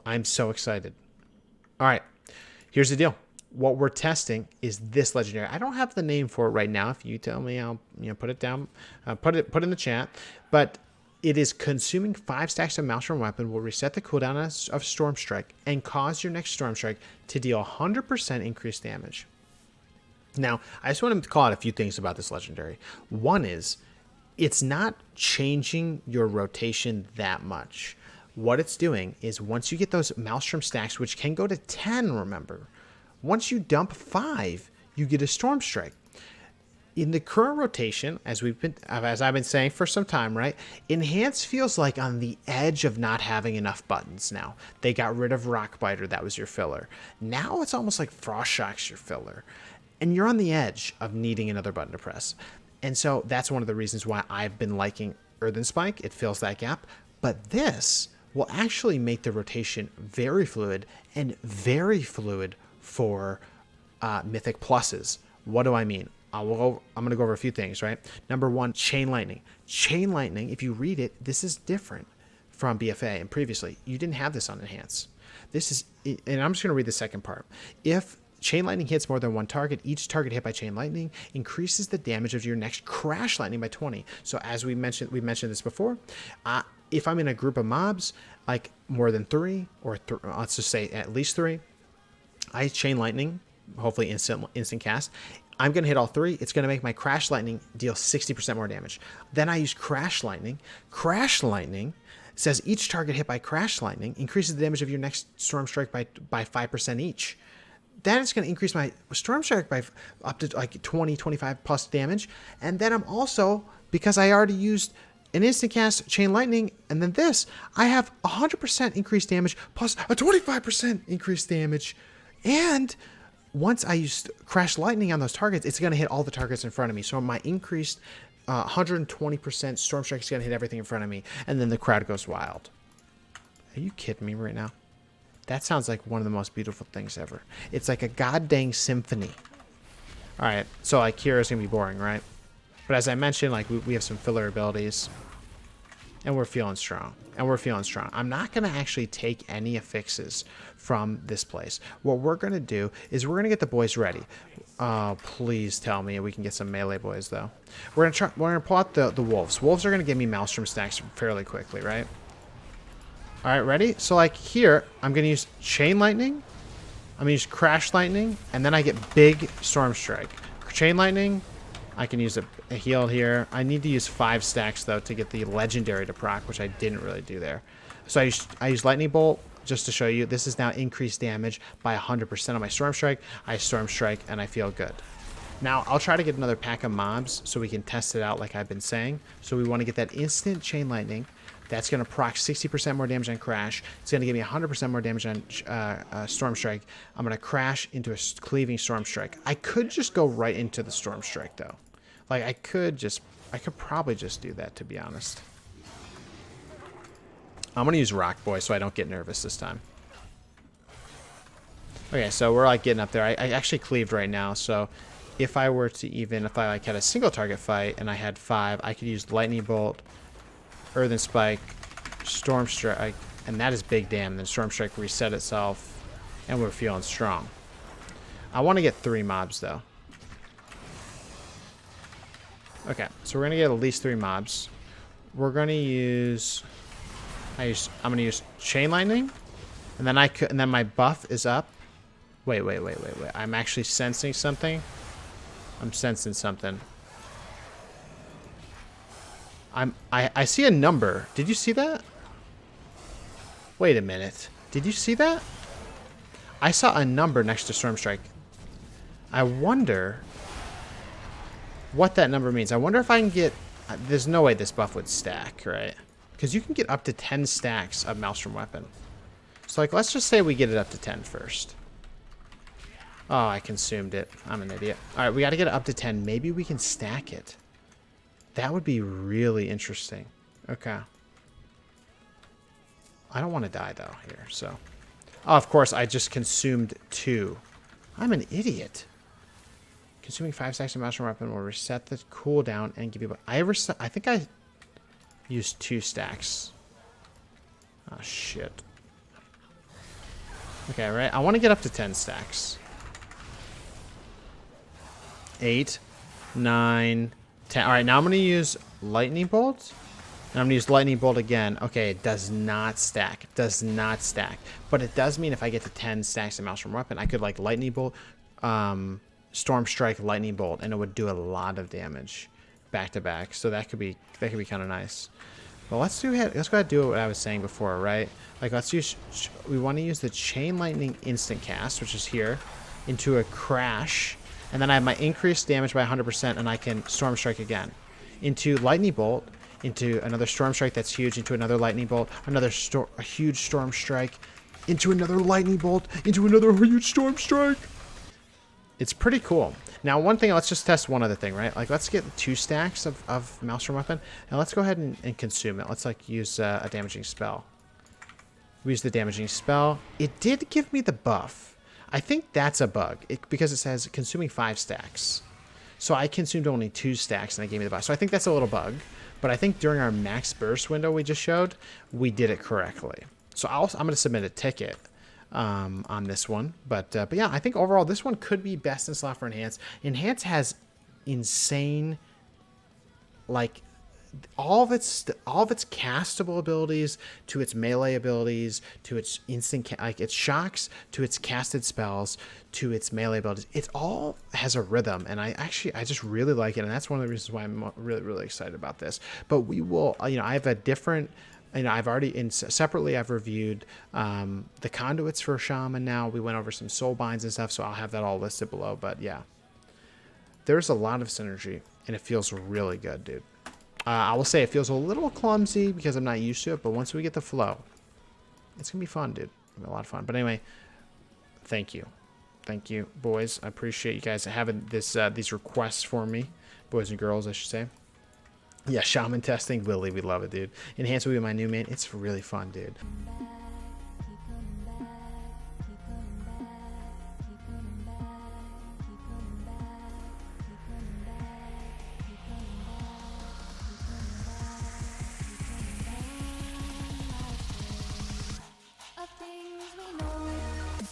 I'm so excited. All right, here's the deal. What we're testing is this legendary. I don't have the name for it right now. If you tell me, I'll put it down, put it in the chat. But it is consuming 5 stacks of Maelstrom Weapon, will reset the cooldown of Stormstrike, and cause your next Stormstrike to deal 100% increased damage. Now, I just want to call out a few things about this legendary. One is, it's not changing your rotation that much. What it's doing is once you get those Maelstrom stacks, which can go to 10, remember, once you dump 5, you get a Stormstrike. In the current rotation, as I've been saying for some time, right? Enhance feels like on the edge of not having enough buttons now. They got rid of Rockbiter, that was your filler. Now it's almost like Frost Shock's your filler. And you're on the edge of needing another button to press. And so that's one of the reasons why I've been liking Earthen Spike. It fills that gap. But this will actually make the rotation very fluid and very fluid for Mythic Pluses. What do I mean? I'm going to go over a few things, right? Number one, Chain Lightning. Chain Lightning, if you read it, this is different from BFA and previously. You didn't have this on Enhance. This is, and I'm just going to read the second part. If Chain Lightning hits more than one target, each target hit by Chain Lightning increases the damage of your next Crash Lightning by 20. So as we mentioned this before, if I'm in a group of mobs, like more than 3, or let's just say at least 3, I Chain Lightning, hopefully instant cast. I'm going to hit all 3. It's going to make my Crash Lightning deal 60% more damage. Then I use Crash Lightning. Crash Lightning says each target hit by Crash Lightning increases the damage of your next Stormstrike by 5% each. Then it's going to increase my Stormstrike by up to like 20, 25 plus damage. And then I'm also, because I already used an instant cast, Chain Lightning, and then this, I have 100% increased damage plus a 25% increased damage. And once I use Crash Lightning on those targets, it's going to hit all the targets in front of me. So my increased 120% Stormstrike is going to hit everything in front of me. And then the crowd goes wild. Are you kidding me right now? That sounds like one of the most beautiful things ever. It's like a goddamn symphony. All right, so like Kira's going to be boring, right? But as I mentioned, like we have some filler abilities. And we're feeling strong. I'm not going to actually take any affixes from this place. What we're going to do is we're going to get the boys ready. Oh, please tell me we can get some melee boys, though. We're going to pull out the wolves. Wolves are going to give me Maelstrom stacks fairly quickly, right? All right, ready? So, like, here, I'm going to use Chain Lightning. I'm going to use Crash Lightning. And then I get Big Stormstrike. Chain Lightning. I can use a heal here. I need to use 5 stacks, though, to get the Legendary to proc, which I didn't really do there. So I used Lightning Bolt just to show you. This is now increased damage by 100% on my Stormstrike. I Stormstrike, and I feel good. Now, I'll try to get another pack of mobs so we can test it out like I've been saying. So we want to get that instant Chain Lightning. That's going to proc 60% more damage on Crash. It's going to give me 100% more damage on Stormstrike. I'm going to crash into a cleaving Stormstrike. I could just go right into the Stormstrike, though. Like, I could probably just do that, to be honest. I'm going to use Rock Boy so I don't get nervous this time. Okay, so we're, like, getting up there. I actually cleaved right now, so if I were to if I, like, had a single target fight and I had 5, I could use Lightning Bolt, Earthen Spike, Stormstrike, and that is big damn. Then Stormstrike reset itself, and we're feeling strong. I want to get 3 mobs, though. Okay, so we're going to get at least 3 mobs. We're going to use... I'm going to use Chain Lightning, and then my buff is up. Wait. I'm actually sensing something. I'm sensing something. I see a number. Did you see that? Wait a minute. Did you see that? I saw a number next to Stormstrike. I wonder what that number means. I wonder if I can get... There's no way this buff would stack, right? Because you can get up to 10 stacks of Maelstrom Weapon. So, like, let's just say we get it up to 10 first. Oh, I consumed it. I'm an idiot. All right, we got to get it up to 10. Maybe we can stack it. That would be really interesting. Okay. I don't want to die, though, here, so... Oh, of course, I just consumed 2. I'm an idiot. Consuming 5 stacks of Maelstrom Weapon will reset the cooldown and give you... I think I used 2 stacks. Oh, shit. Okay, right. I want to get up to 10 stacks. 8, 9, 10. All right, now I'm going to use Lightning Bolt. And I'm going to use Lightning Bolt again. Okay, it does not stack. It does not stack. But it does mean if I get to 10 stacks of Maelstrom Weapon, I could like Lightning Bolt, Stormstrike, Lightning Bolt, and it would do a lot of damage back to back. So that could be kind of nice. But let's go ahead and do what I was saying before, right? Like we want to use the Chain Lightning instant cast, which is here, into a crash. And then I have my increased damage by 100%, and I can Stormstrike again. Into Lightning Bolt, into another Stormstrike that's huge, into another Lightning Bolt, a huge Stormstrike, into another Lightning Bolt, into another huge Stormstrike. It's pretty cool. Now, one thing, let's just test one other thing, right? Like, let's get 2 stacks of Maelstrom Weapon, and let's go ahead and consume it. Let's, like, use a damaging spell. We use the damaging spell. It did give me the buff. I think that's a bug, because it says consuming 5 stacks. So I consumed only 2 stacks, and it gave me the buff. So I think that's a little bug. But I think during our max burst window we just showed, we did it correctly. So I'm going to submit a ticket on this one. But yeah, I think overall this one could be best in slot for Enhance. Enhance has insane, like, all of its castable abilities, to its melee abilities, to its instant like its shocks, to its casted spells, to its melee abilities. It all has a rhythm, and I just really like it, and that's one of the reasons why I'm really excited about this. But we will, I have a different, I've already separately I've reviewed the conduits for Shaman. Now we went over some soul binds and stuff, so I'll have that all listed below. But yeah, there's a lot of synergy, and it feels really good, dude. I will say it feels a little clumsy because I'm not used to it, but once we get the flow, it's going to be fun, dude. It's gonna be a lot of fun. But anyway, thank you. Thank you, boys. I appreciate you guys having these requests for me. Boys and girls, I should say. Yeah, Shaman testing. Willie, we love it, dude. Enhance will be my new main. It's really fun, dude.